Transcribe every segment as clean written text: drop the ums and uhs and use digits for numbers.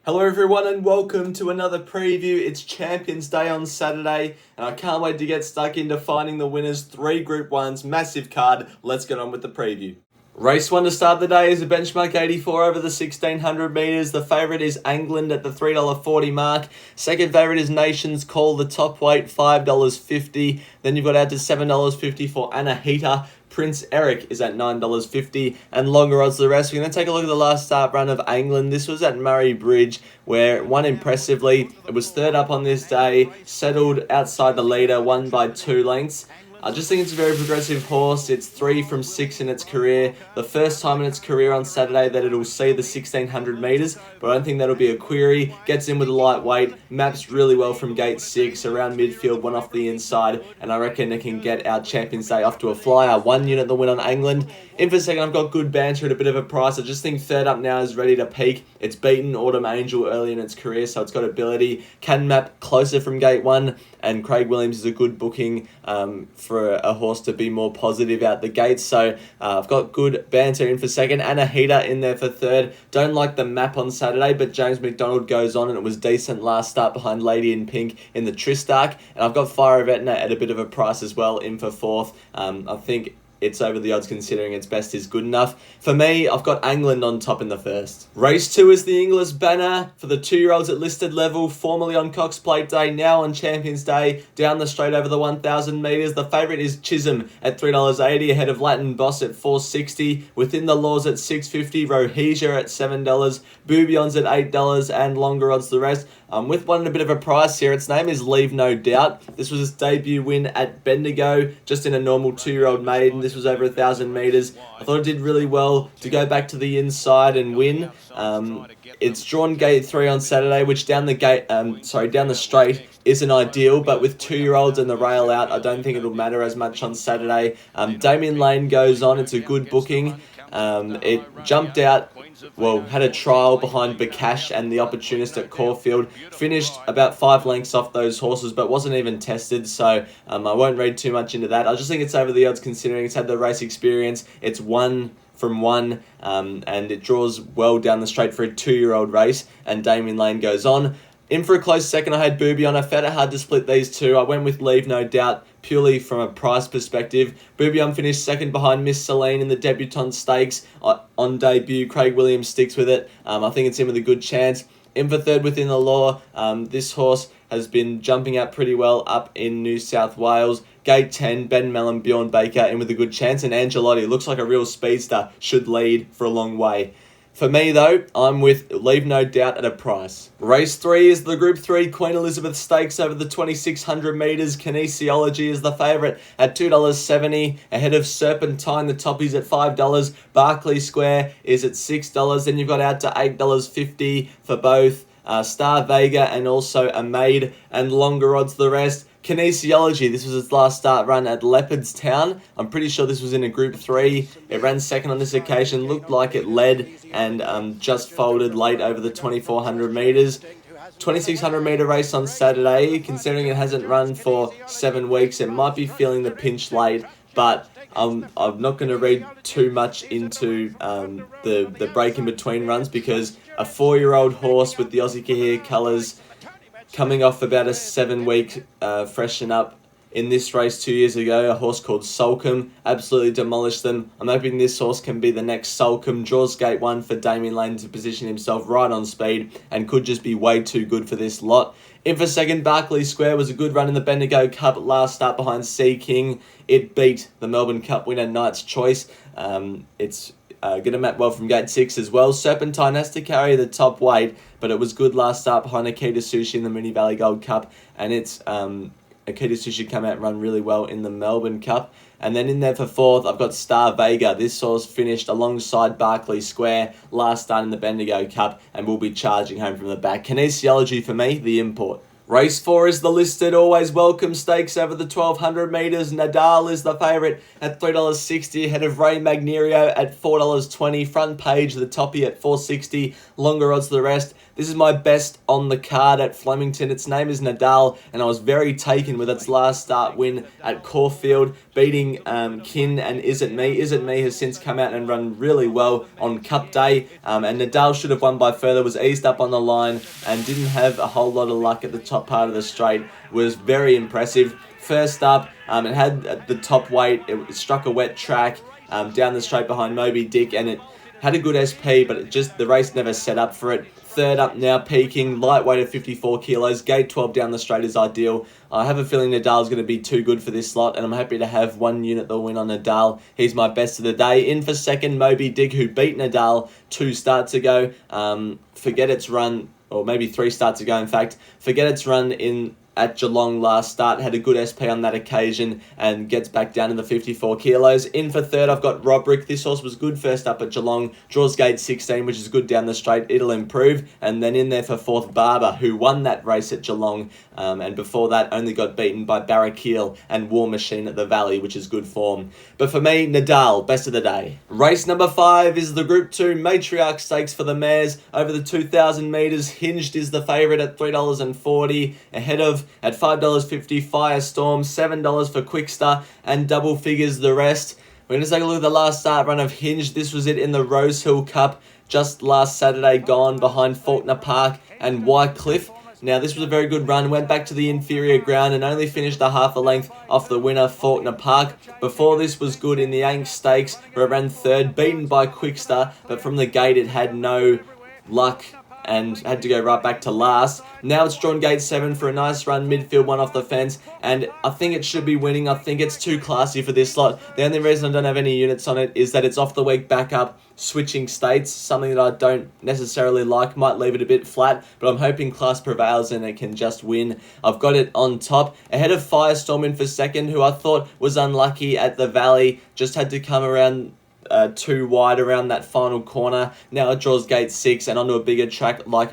Hello everyone and welcome to another preview. It's Champions Day on Saturday and I can't wait to get stuck into finding the winners. 3 Group 1s, massive card. Let's get on with the preview. Race 1 to start the day is a benchmark 84 over the 1600 metres. The favourite is England at the $3.40 mark. Second favourite is Nations Call, the top weight, $5.50. Then you've got out to $7.50 for Anahita. Prince Eric is at $9.50 and longer odds the rest. We're going to take a look at the last start run of England. This was at Murray Bridge where it won impressively. It was third up on this day, settled outside the leader, won by 2 lengths. I just think it's a very progressive horse. It's 3 from 6 in its career. The first time in its career on Saturday that it'll see the 1600 metres, but I don't think that'll be a query. Gets in with a lightweight, maps really well from gate 6, around midfield, 1 off the inside, and I reckon it can get our Champions Day off to a flyer. 1 unit the win on England. In for second, I've got Good Banter at a bit of a price. I just think third up now is ready to peak. It's beaten Autumn Angel early in its career, so it's got ability. Can map closer from gate 1, and Craig Williams is a good booking for a horse to be more positive out the gate. So I've got Good Banter in for second. Anahita in there for third. Don't like the map on Saturday, but James McDonald goes on and it was decent last start behind Lady in Pink in the Tristark. And I've got Fire of Etna at a bit of a price as well in for fourth. I think it's over the odds considering its best is good enough. For me, I've got England on top in the first. Race 2 is the English banner for the 2-year-olds at listed level, formerly on Cox Plate Day, now on Champions Day, down the straight over the 1,000 metres. The favourite is Chisholm at $3.80, ahead of Latin Boss at $4.60, Within the Laws at $6.50, Rohesia at $7, Bouillons at $8, and longer odds the rest. With one at a bit of a price here. Its name is Leave No Doubt. This was its debut win at Bendigo, just in a normal 2-year-old maiden. This was over 1,000 metres. I thought it did really well to go back to the inside and win. It's drawn gate 3 on Saturday, which down the straight isn't ideal, but with 2-year-olds and the rail out, I don't think it'll matter as much on Saturday. Damien Lane goes on. It's a good booking. It jumped out, had a trial behind Bakash and the Opportunist at Caulfield. Finished about 5 lengths off those horses, but wasn't even tested, so I won't read too much into that. I just think it's over the odds considering it's had the race experience. It's 1 from 1, and it draws well down the straight for a 2-year-old race, and Damien Lane goes on. In for a close second, I had Bouillon. I found it hard to split these two. I went with Leave No Doubt purely from a price perspective. Bouillon finished second behind Miss Celine in the Debutante Stakes on debut. Craig Williams sticks with it. I think it's in with a good chance. In for third, Within the Law. This horse has been jumping out pretty well up in New South Wales. Gate 10, Ben Mellon, Bjorn Baker in with a good chance. And Angelotti looks like a real speedster. Should lead for a long way. For me, though, I'm with Leave No Doubt at a price. Race 3 is the Group 3 Queen Elizabeth Stakes over the 2,600 metres. Kinesiology is the favourite at $2.70, ahead of Serpentine. The toppies at $5. Barclay Square is at $6. Then you've got out to $8.50 for both Star Vega and also a Maid, and longer odds the rest. Kinesiology, this was its last start run at Leopardstown. I'm pretty sure this was in a Group 3. It ran second on this occasion, looked like it led and just folded late over the 2,400 metres. 2,600 metre race on Saturday. Considering it hasn't run for 7 weeks, it might be feeling the pinch late, but I'm not going to read too much into the break in between runs, because a 4-year-old horse with the Aussie Kahir colours coming off about a 7-week freshen up in this race 2 years ago, a horse called Sulcombe absolutely demolished them. I'm hoping this horse can be the next Sulcombe. Draws gate 1 for Damien Lane to position himself right on speed and could just be way too good for this lot. In for second, Barclay Square was a good run in the Bendigo Cup last start behind Sea King. It beat the Melbourne Cup winner Knight's Choice. It's going to map well from gate 6 as well. Serpentine has to carry the top weight, but it was good last start behind Akita Sushi in the Moonee Valley Gold Cup, and it's Akita Sushi come out and run really well in the Melbourne Cup. And then in there for fourth, I've got Star Vega. This horse finished alongside Barclay Square last start in the Bendigo Cup and will be charging home from the back. Kinesiology for me, the import. Race 4 is the listed Always Welcome Stakes over the 1,200 metres. Nadal is the favourite at $3.60, ahead of Ray Magnerio at $4.20. Front Page, the toppy at $4.60. Longer odds the rest. This is my best on the card at Flemington. Its name is Nadal, and I was very taken with its last start win at Caulfield, beating Kin and Is It Me. Is It Me has since come out and run really well on Cup Day, and Nadal should have won by further, was eased up on the line and didn't have a whole lot of luck at the top part of the straight. Was very impressive. First up, it had the top weight. It struck a wet track down the straight behind Moby Dick, and it had a good SP, but the race never set up for it. Third up now, peaking, lightweight at 54 kilos. Gate 12 down the straight is ideal. I have a feeling Nadal's going to be too good for this slot, and I'm happy to have one unit that'll win on Nadal. He's my best of the day. In for second, Moby Dick, who beat Nadal 2 starts ago. Forget its run, or maybe 3 starts ago, in fact. Forget its run at Geelong last start, had a good SP on that occasion and gets back down to the 54 kilos. In for third, I've got Robrick. This horse was good first up at Geelong, draws gate 16, which is good down the straight. It'll improve. And then in there for fourth, Barber, who won that race at Geelong, and before that only got beaten by Barraquil and War Machine at the Valley, which is good form. But for me, Nadal, best of the day. Race number 5 is the Group 2 Matriarch Stakes for the mares over the 2,000 metres. Hinged is the favourite at $3.40, ahead of at $5.50 Firestorm, $7 for Quickstar, and double figures the rest. We're going to take a look at the last start run of Hinged. This was it in the Rosehill Cup just last Saturday gone, behind Faulkner Park and Wycliffe. Now, this was a very good run, went back to the inferior ground and only finished a half a length off the winner, Faulkner Park. Before this was good in the Yank Stakes, where it ran third, beaten by Quickstar, but from the gate it had no luck and had to go right back to last. Now it's drawn gate 7 for a nice run, midfield, one off the fence, and I think it should be winning. I think it's too classy for this slot. The only reason I don't have any units on it is that it's off the week back up, switching states, something that I don't necessarily like, might leave it a bit flat, but I'm hoping class prevails and it can just win. I've got it on top, ahead of Firestorm in for second, who I thought was unlucky at the Valley, just had to come around too wide around that final corner. Now it draws gate 6 and onto a bigger track like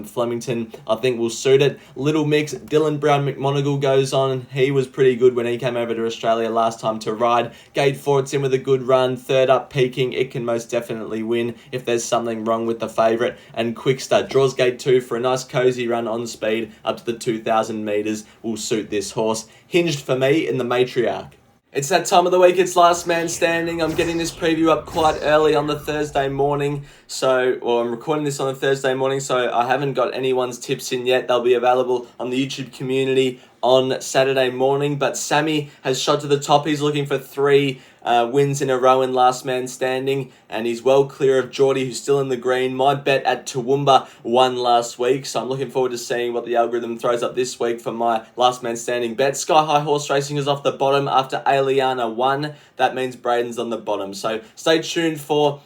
Flemington, I think will suit it. Little Mix, Dylan Brown McMonagle goes on. He was pretty good when he came over to Australia last time to ride. Gate 4, it's in with a good run. Third up, peaking. It can most definitely win if there's something wrong with the favourite. And Quickstar draws gate 2 for a nice cozy run on speed up to the 2,000 metres. Will suit this horse. Hinged for me in the Matriarch. It's that time of the week, it's last man standing. I'm getting this preview up quite early on the Thursday morning. I'm recording this on a Thursday morning, so I haven't got anyone's tips in yet. They'll be available on the YouTube community on Saturday morning. But Sammy has shot to the top. He's looking for 3 wins in a row in last man standing, and he's well clear of Geordie, who's still in the green. My bet at Toowoomba won last week, so I'm looking forward to seeing what the algorithm throws up this week for my last man standing bet. Sky High Horse Racing is off the bottom after Aliana won. That means Braden's on the bottom, so stay tuned for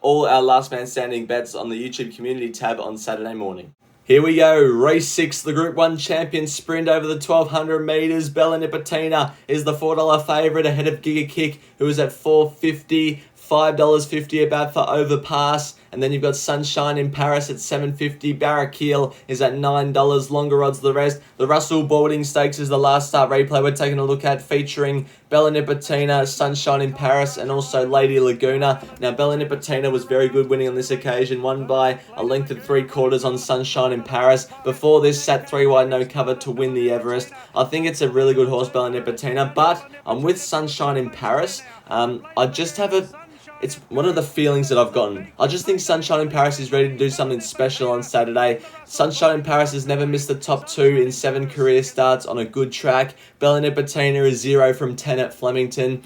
all our last man standing bets on the YouTube community tab on Saturday morning. Here we go, race 6, the Group 1 champion sprint over the 1,200 metres. Bella Nipotina is the $4 favourite, ahead of Giga Kick, who is at $4.50, $5.50 about for Overpass. And then you've got Sunshine in Paris at $7.50. Barraquil is at $9. Longer odds the rest. The Russell Balding Stakes is the last start replay we're taking a look at, featuring Bella Nipotina, Sunshine in Paris, and also Lady Laguna. Now, Bella Nipotina was very good winning on this occasion, won by a length of 3/4 on Sunshine in Paris. Before this, sat 3 wide, no cover to win the Everest. I think it's a really good horse, Bella Nipotina, but I'm with Sunshine in Paris. I just have it's one of the feelings that I've gotten. I just think Sunshine in Paris is ready to do something special on Saturday. Sunshine in Paris has never missed the top 2 in 7 career starts on a good track. Bella Nipotina is 0 from 10 at Flemington.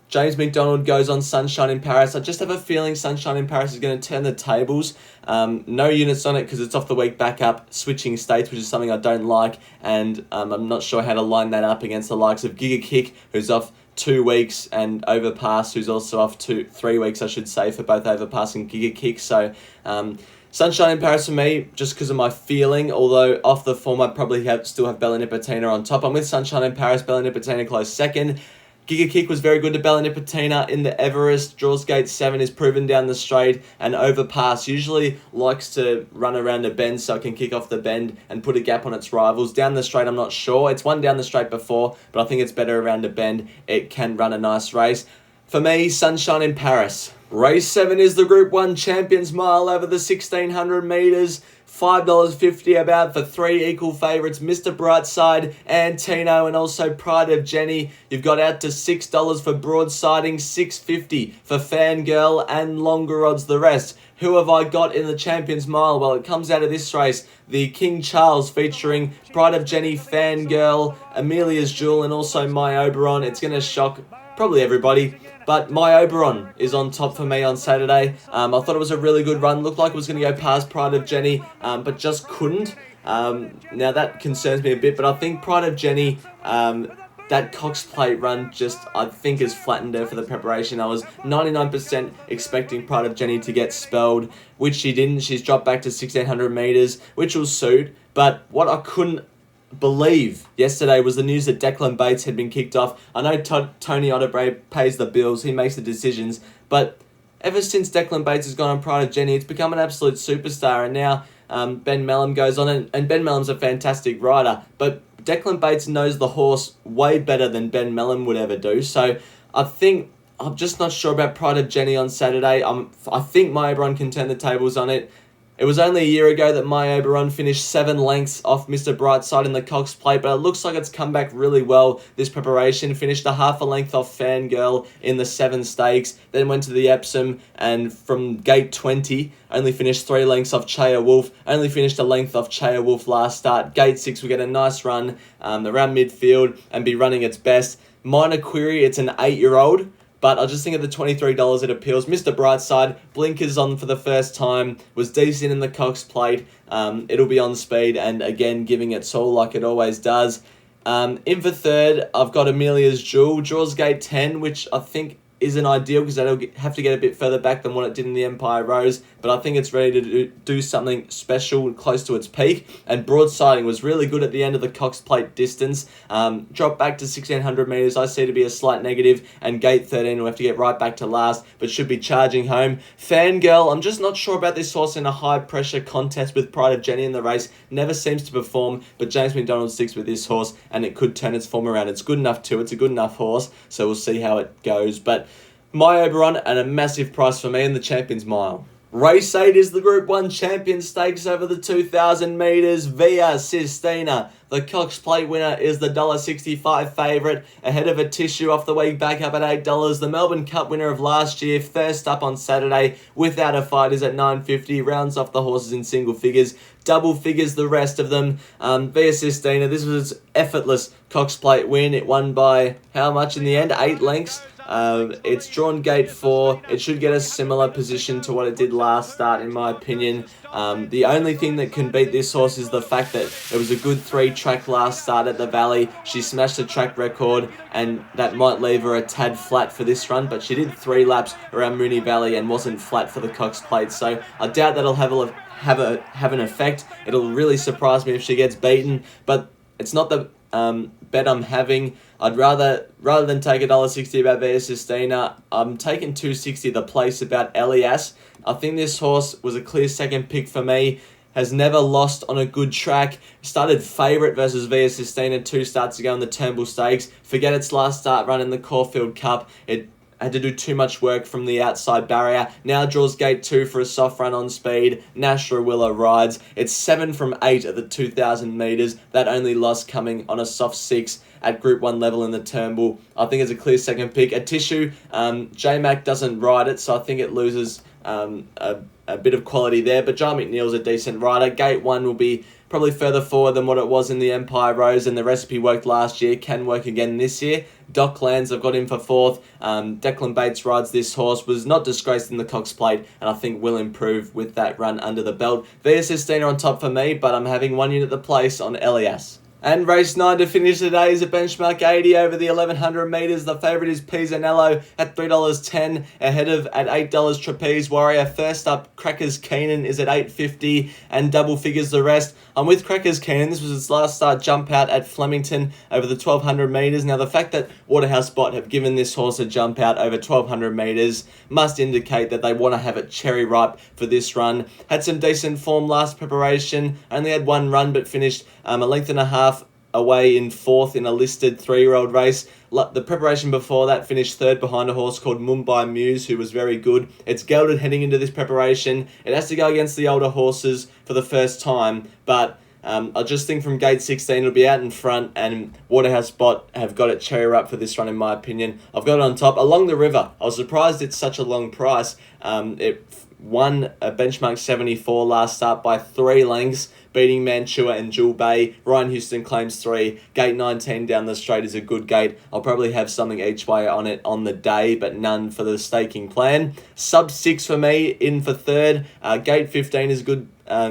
James McDonald goes on Sunshine in Paris. I just have a feeling Sunshine in Paris is going to turn the tables. No units on it because it's off the week back up, switching states, which is something I don't like. And I'm not sure how to line that up against the likes of Giga Kick, who's off 2 weeks, and Overpass, who's also off 3 weeks, I should say, for both Overpass and Giga Kick. So Sunshine in Paris for me, just because of my feeling, although off the form I'd probably still have Bella Nipotina on top. I'm with Sunshine in Paris, Bella Nipotina close second. Giga Kick was very good to Bella Nipotina in the Everest. Draws gate 7, is proven down the straight, and Overpass usually likes to run around a bend so it can kick off the bend and put a gap on its rivals. Down the straight, I'm not sure. It's won down the straight before, but I think it's better around a bend. It can run a nice race. For me, Sunshine in Paris. Race 7 is the Group 1 Champions Mile over the 1600 metres. $5.50 about for 3 equal favourites, Mr. Brightside, Antino, and also Pride of Jenny. You've got out to $6 for Broadsiding, $6.50 for Fangirl, and longer odds the rest. Who have I got in the Champions Mile? Well, it comes out of this race. The King Charles featuring Pride of Jenny, Fangirl, Amelia's Jewel, and also My Oberon. It's going to shock probably everybody. But My Oberon is on top for me on Saturday. I thought it was a really good run. Looked like it was going to go past Pride of Jenny, but just couldn't. Now that concerns me a bit, but I think Pride of Jenny, that Cox Plate run I think is flattened her for the preparation. I was 99% expecting Pride of Jenny to get spelled, which she didn't. She's dropped back to 1600 metres, which will suit. But what I couldn't believe yesterday was the news that Declan Bates had been kicked off. I know Tony Otterbury pays the bills, he makes the decisions, but ever since Declan Bates has gone on Pride of Jenny, it's become an absolute superstar, and now Ben Melham goes on, and Ben Melham's a fantastic rider, but Declan Bates knows the horse way better than Ben Melham would ever do, so I'm just not sure about Pride of Jenny on Saturday. I think My Oberon can turn the tables on it. It was only a year ago that My Oberon finished 7 lengths off Mr. Brightside in the Cox Plate, but it looks like it's come back really well this preparation. Finished a half a length off Fangirl in the 7 stakes, then went to the Epsom, and from gate 20, only finished 3 lengths off Chaya Wolf, only finished a length off Chaya Wolf last start. Gate 6 will get a nice run around midfield and be running its best. Minor query, it's an 8-year-old. But I just think at the $23 it appeals. Mr. Brightside, blinkers on for the first time, was decent in the Cox Plate. It'll be on speed and again giving its all like it always does. In for third, I've got Amelia's Jewel. Draws gate 10, which I think isn't ideal because that'll have to get a bit further back than what it did in the Empire Rose, but I think it's ready to do something special close to its peak. And Broadsiding was really good at the end of the Cox Plate distance. Dropped back to 1600 metres, I see to be a slight negative, and gate 13 will have to get right back to last, but should be charging home. Fangirl, I'm just not sure about this horse in a high pressure contest with Pride of Jenny in the race. Never seems to perform, but James McDonald sticks with this horse and it could turn its form around. It's good enough too, it's a good enough horse, so we'll see how it goes. But My Oberon and a massive price for me in the Champions Mile. Race 8 is the Group 1 Champion Stakes over the 2,000 metres via Sistina. The Cox Plate winner is the $1.65 favourite, ahead of a Tissue off the week back up at $8. The Melbourne Cup winner of last year, first up on Saturday, without a fight, is at $9.50, rounds off the horses in single figures. Double figures the rest of them. Via Sistina, this was its effortless Cox Plate win. It won by how much in the end? 8 lengths. It's drawn gate 4. It should get a similar position to what it did last start, in my opinion. The only thing that can beat this horse is the fact that it was a good 3-track last start at the Valley. She smashed the track record, and that might leave her a tad flat for this run, but she did 3 laps around Moonee Valley and wasn't flat for the Cox Plate, so I doubt that'll have an effect. It'll really surprise me if she gets beaten, but it's not the bet I'm having. I'd rather than take $1.60 about Via Sistina, I'm taking $2.60 the place about Elias. I think this horse was a clear second pick for me. Has never lost on a good track. Started favourite versus Via Sistina 2 starts ago in the Turnbull Stakes. Forget its last start run in the Caulfield Cup. It had to do too much work from the outside barrier. Now draws gate 2 for a soft run on speed. Nashra Willow rides. It's 7 from 8 at the 2,000 metres. That only loss coming on a soft 6 at Group 1 level in the Turnbull. I think it's a clear second pick. A Tissue, J-Mac doesn't ride it, so I think it loses a bit of quality there. But John McNeil's a decent rider. Gate 1 will be probably further forward than what it was in the Empire Rose, and the recipe worked last year, can work again this year. Docklands, I've got him for 4th. Declan Bates rides this horse, was not disgraced in the Cox Plate, and I think will improve with that run under the belt. Via Sistina on top for me, but I'm having 1 unit the place on Elias. And race 9 to finish today is a benchmark 80 over the 1100 metres. The favourite is Pisanello at $3.10, ahead of at $8 Trapeze Warrior. First up, Crackers Keenan is at $8.50 and double figures the rest. I'm with Crackers Keenan. This was its last start jump out at Flemington over the 1200 metres. Now, the fact that Waterhouse Spot have given this horse a jump out over 1200 metres must indicate that they want to have it cherry ripe for this run. Had some decent form last preparation. Only had 1 run but finished a length and a half away in 4th in a listed 3-year-old race. The preparation before that finished 3rd behind a horse called Mumbai Muse, who was very good. It's gelded heading into this preparation. It has to go against the older horses for the first time, but I just think from gate 16 it'll be out in front, and Waterhouse Spot have got it cherry up for this run in my opinion. I've got it on top. Along the River, I was surprised it's such a long price. It won a benchmark 74 last start by 3 lengths, beating Mantua and Jewel Bay. Ryan Houston claims 3. Gate 19 down the straight is a good gate. I'll probably have something each way on it on the day, but none for the staking plan. Sub 6 for me, in for 3rd. Gate 15 is a good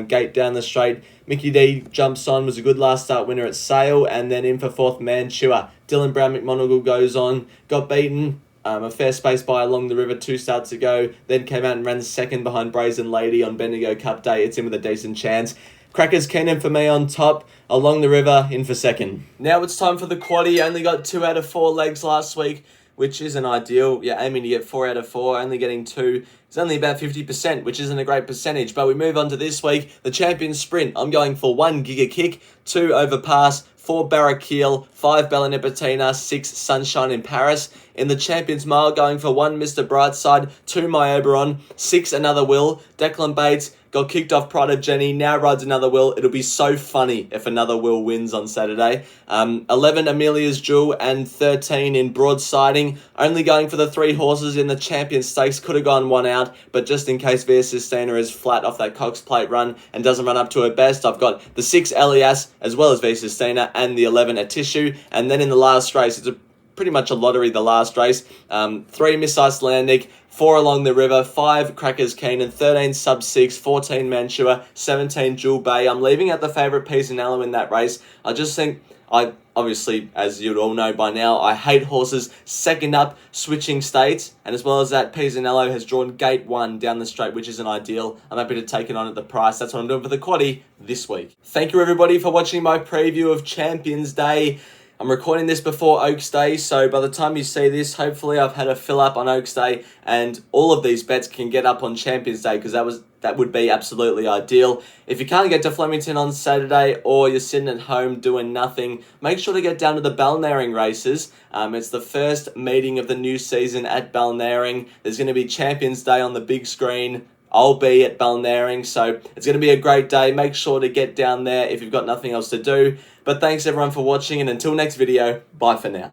gate down the straight. Mickey D jumps on, was a good last start winner at Sale, and then in for 4th, Mantua. Dylan Brown McMonagle goes on, got beaten. A fair space by Along the River 2 starts ago, then came out and ran 2nd behind Brazen Lady on Bendigo Cup Day. It's in with a decent chance. Crackers Keenan for me on top. Along the River in for 2nd. Now it's time for the quaddie. Only got 2 out of 4 legs last week, which isn't ideal. You're aiming to get 4 out of 4, only getting 2. It's only about 50%, which isn't a great percentage. But we move on to this week, the Champions Sprint. I'm going for 1 Giga Kick, 2 Overpass, 4 Barraquil, 5 Bella Nipotina, 6 Sunshine in Paris. In the Champions Mile, going for 1 Mr. Brightside, 2 My Oberon, 6 Another Will. Declan Bates got kicked off Pride of Jenny, now rides Another Will. It'll be so funny if Another Will wins on Saturday. 11 Amelia's Jewel and 13 in Broadsiding. Only going for the 3 horses in the Champions Stakes. Could have gone 1 out, but just in case Via Sistina is flat off that Cox Plate run and doesn't run up to her best, I've got the 6 Elias as well as Via Sistina and the 11 at Tissue. And then in the last race, it's pretty much a lottery, the last race. 3 Miss Icelandic, 4 Along the River, 5 Crackers Keenan, 13 Sub 6, 14 Mantua, 17 Jewel Bay. I'm leaving out the favourite Pisanello in that race. I just think, obviously, as you'd all know by now, I hate horses second up switching states, and as well as that, Pisanello has drawn gate 1 down the straight, which isn't ideal. I'm happy to take it on at the price. That's what I'm doing for the quaddie this week. Thank you everybody for watching my preview of Champions Day. I'm recording this before Oaks Day, so by the time you see this, hopefully I've had a fill up on Oaks Day, and all of these bets can get up on Champions Day, because that would be absolutely ideal. If you can't get to Flemington on Saturday, or you're sitting at home doing nothing, make sure to get down to the Balnarring races. It's the first meeting of the new season at Balnarring. There's going to be Champions Day on the big screen. I'll be at Balnarring, so it's going to be a great day. Make sure to get down there if you've got nothing else to do. But thanks everyone for watching, and until next video, bye for now.